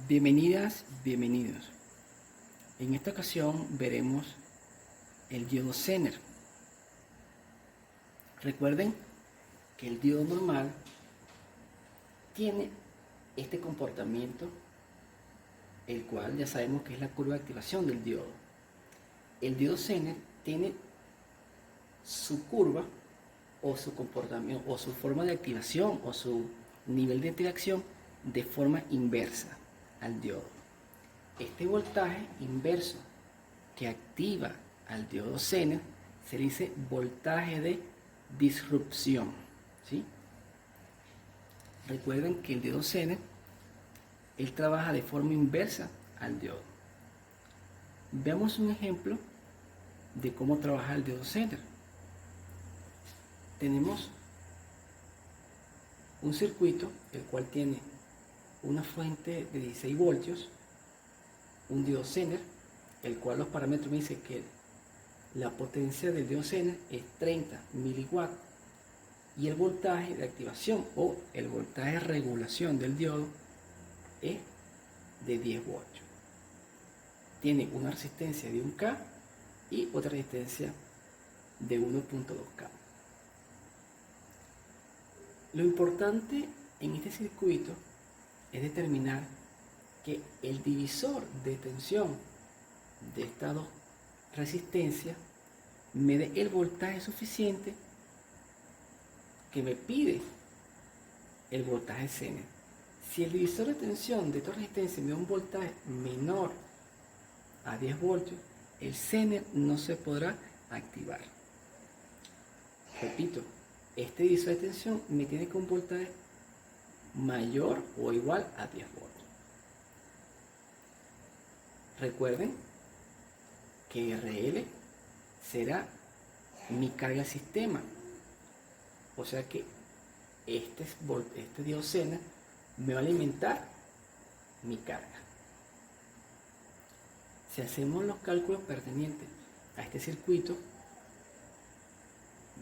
Bienvenidas, bienvenidos. En esta ocasión veremos el diodo Zener. Recuerden que el diodo normal tiene este comportamiento, el cual ya sabemos que es la curva de activación del diodo. El diodo Zener tiene su curva o su comportamiento o su forma de activación o su nivel de interacción de forma inversa al diodo. Este voltaje inverso que activa al diodo Zener se dice voltaje de disrupción, ¿sí? Recuerden que el diodo Zener él trabaja de forma inversa al diodo. Veamos un ejemplo de cómo trabaja el diodo Zener. Tenemos un circuito el cual tiene una fuente de 16 voltios, un diodo Zener, el cual los parámetros me dicen que la potencia del diodo Zener es 30 miliwatts y el voltaje de activación o el voltaje de regulación del diodo es de 10 voltios. Tiene una resistencia de 1K y otra resistencia de 1.2K. Lo importante en este circuito es determinar que el divisor de tensión de estas dos resistencias me dé el voltaje suficiente que me pide el voltaje Zener. Si el divisor de tensión de esta resistencia me da un voltaje menor a 10 voltios, el Zener no se podrá activar. Repito, este divisor de tensión me tiene que un voltaje mayor o igual a 10 voltios. Recuerden que RL será mi carga sistema, o sea que este diodo Zener me va a alimentar mi carga. Si hacemos los cálculos pertinentes a este circuito,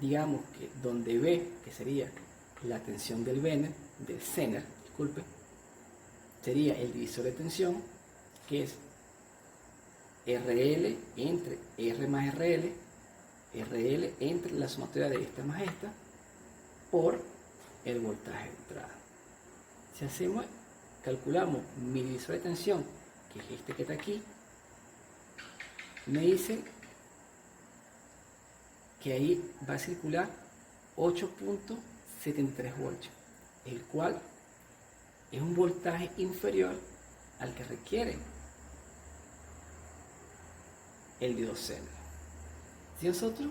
digamos que donde B, que sería la tensión del Zener, disculpe, sería el divisor de tensión, que es RL entre R más RL, RL entre la sumatoria de esta más esta, por el voltaje de entrada. Si calculamos mi divisor de tensión, que es este que está aquí, me dice que ahí va a circular 8.73 voltios, el cual es un voltaje inferior al que requiere el diodo Zener. Si nosotros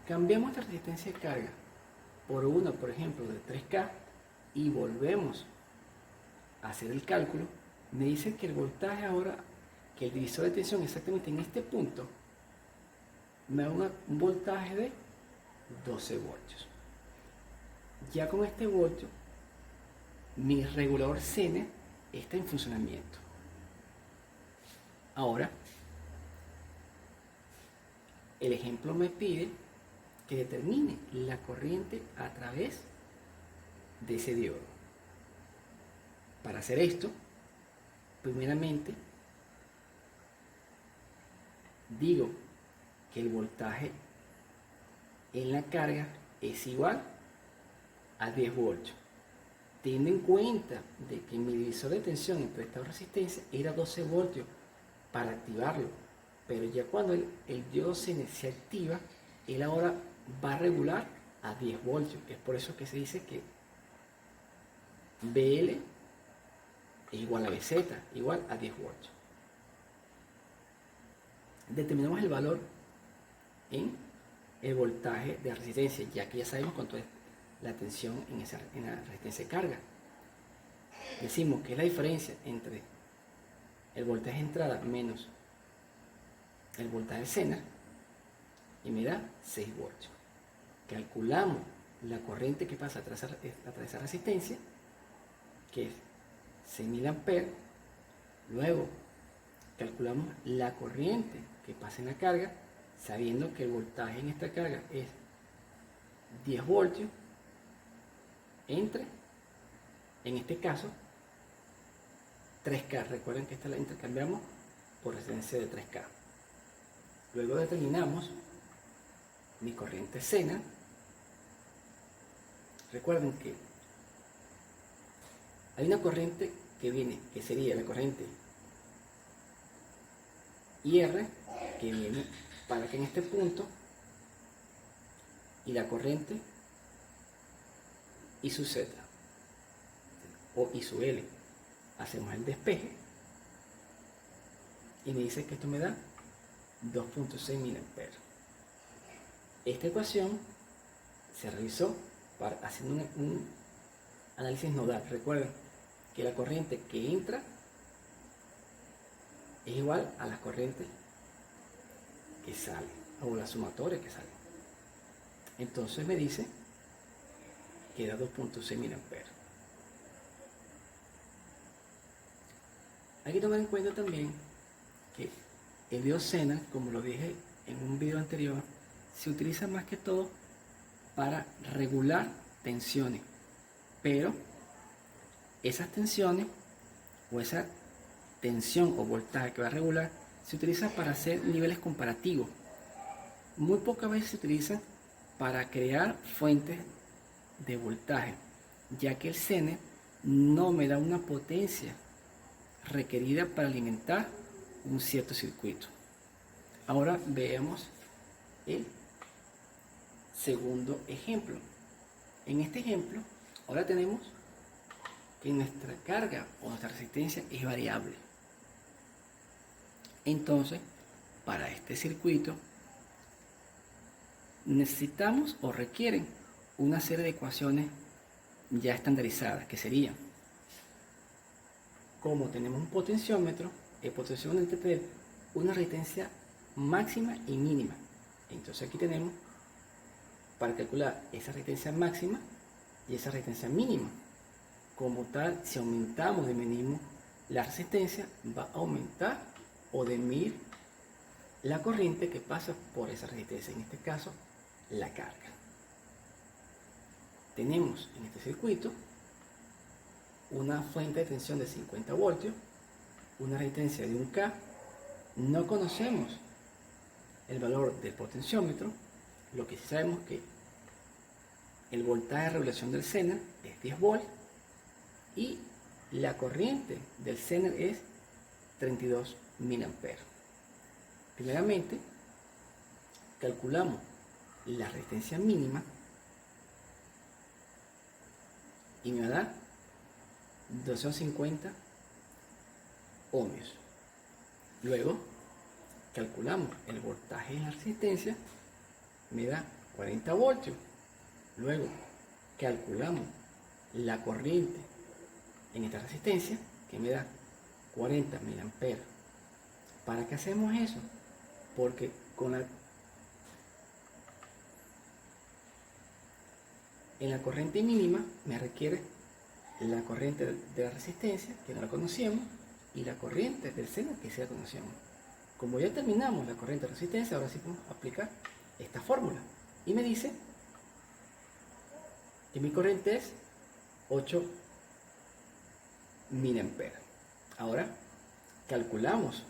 cambiamos la resistencia de carga por una, por ejemplo, de 3K y volvemos a hacer el cálculo, me dice que el voltaje ahora, que el divisor de tensión exactamente en este punto, me da un voltaje de 12 voltios. Ya con este voltio, mi regulador Zener está en funcionamiento. Ahora, el ejemplo me pide que determine la corriente a través de ese diodo. Para hacer esto, primeramente, digo que el voltaje en la carga es igual a 10 voltios. Teniendo en cuenta de que mi divisor de tensión entre esta resistencia era 12 voltios para activarlo, pero ya cuando el diodo Zener se activa, él ahora va a regular a 10 voltios. Es por eso que se dice que BL es igual a BZ, igual a 10 voltios. Determinamos el valor en el voltaje de resistencia, ya que ya sabemos cuánto es la tensión en la resistencia de carga. Decimos que es la diferencia entre el voltaje de entrada menos el voltaje de Zener y me da 6 voltios. Calculamos la corriente que pasa a través de esa resistencia, que es 6.000 amperes. Luego calculamos la corriente que pasa en la carga, sabiendo que el voltaje en esta carga es 10 voltios entre, en este caso, 3K. Recuerden que esta la intercambiamos por resistencia de 3K. Luego determinamos mi corriente sena. Recuerden que hay una corriente que viene, que sería la corriente IR, que viene para que en este punto, y la corriente I sub Z o I sub L. Hacemos el despeje y me dice que esto me da 2.6 mA. Esta ecuación se realizó haciendo un análisis nodal. Recuerden que la corriente que entra es igual a la corriente que sale, o la sumatoria que sale. Entonces me dice que da 2.6 mA. Hay que tomar en cuenta también que el diodo Zener, como lo dije en un video anterior, se utiliza más que todo para regular tensiones, pero esas tensiones o esa tensión o voltaje que va a regular se utiliza para hacer niveles comparativos. Muy pocas veces se utiliza para crear fuentes de voltaje, ya que el Zener no me da una potencia requerida para alimentar un cierto circuito. Ahora veamos el segundo ejemplo. En este ejemplo, ahora tenemos que nuestra carga o nuestra resistencia es variable. Entonces, para este circuito necesitamos o requieren una serie de ecuaciones ya estandarizadas, que serían: como tenemos un potenciómetro, el potenciómetro debe tener una resistencia máxima y mínima. Entonces aquí tenemos para calcular esa resistencia máxima y esa resistencia mínima. Como tal, si aumentamos o disminuimos la resistencia, va a aumentar o disminuir la corriente que pasa por esa resistencia, en este caso la carga. Tenemos en este circuito una fuente de tensión de 50 voltios, una resistencia de 1K. No conocemos el valor del potenciómetro. Lo que sí sabemos que el voltaje de regulación del Zener es 10 volts y la corriente del Zener es 32 mA. Primeramente, calculamos la resistencia mínima y me da 250 ohmios. Luego calculamos el voltaje en la resistencia, me da 40 voltios. Luego calculamos la corriente en esta resistencia, que me da 40 mA. ¿Para qué hacemos eso? Porque en la corriente mínima me requiere la corriente de la resistencia, que no la conocíamos, y la corriente del Zener, que sí la conocíamos. Como ya terminamos la corriente de resistencia, ahora sí podemos aplicar esta fórmula. Y me dice que mi corriente es 8 mA. Ahora calculamos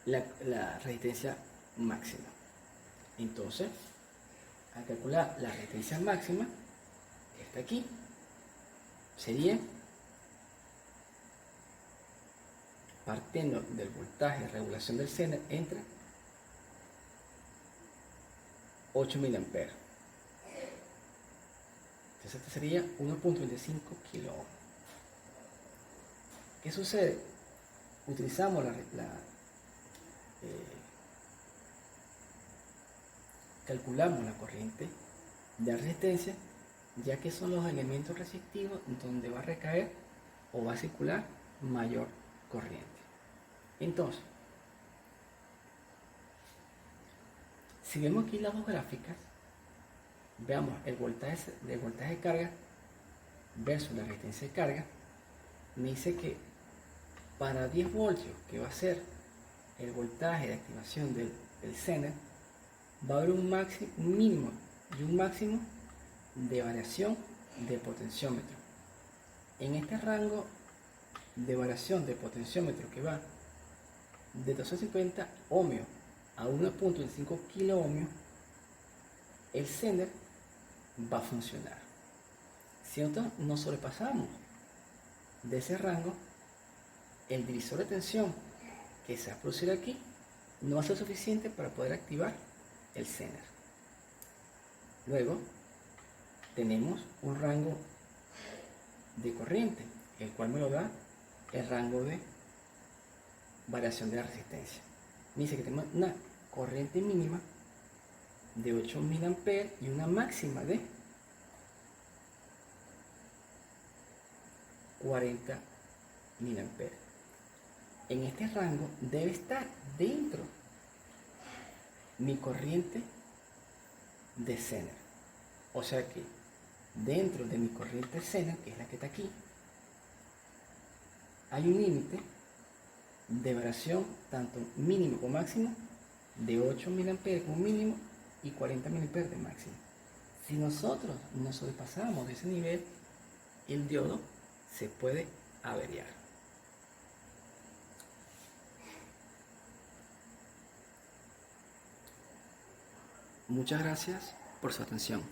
la resistencia máxima. Entonces, al calcular la resistencia máxima, que está aquí, sería, partiendo del voltaje de regulación del Zener, entre 8 mA. Entonces este sería 1.25 kilo ohm. ¿Qué sucede? Utilizamos calculamos la corriente de resistencia, ya que son los elementos resistivos donde va a recaer o va a circular mayor corriente. Entonces, si vemos aquí las dos gráficas, veamos el voltaje de carga versus la resistencia de carga. Me dice que para 10 voltios, que va a ser el voltaje de activación del Zener, va a haber un mínimo y un máximo de variación de potenciómetro. En este rango de variación de potenciómetro que va de 250 ohmios a 1.25 kilo ohmios, el Zener va a funcionar. Si nosotros nos sobrepasamos de ese rango, el divisor de tensión que se va a producir aquí no va a ser suficiente para poder activar el Zener. Luego tenemos un rango de corriente, el cual me lo da el rango de variación de la resistencia. Me dice que tenemos una corriente mínima de 8 mA y una máxima de 40 mA. En este rango debe estar dentro mi corriente de Zener. O sea que dentro de mi corriente Zener, que es la que está aquí, hay un límite de variación tanto mínimo como máximo de 8 mA como mínimo y 40 mA de máximo. Si nosotros nos sobrepasamos de ese nivel, el diodo se puede averiar. Muchas gracias por su atención.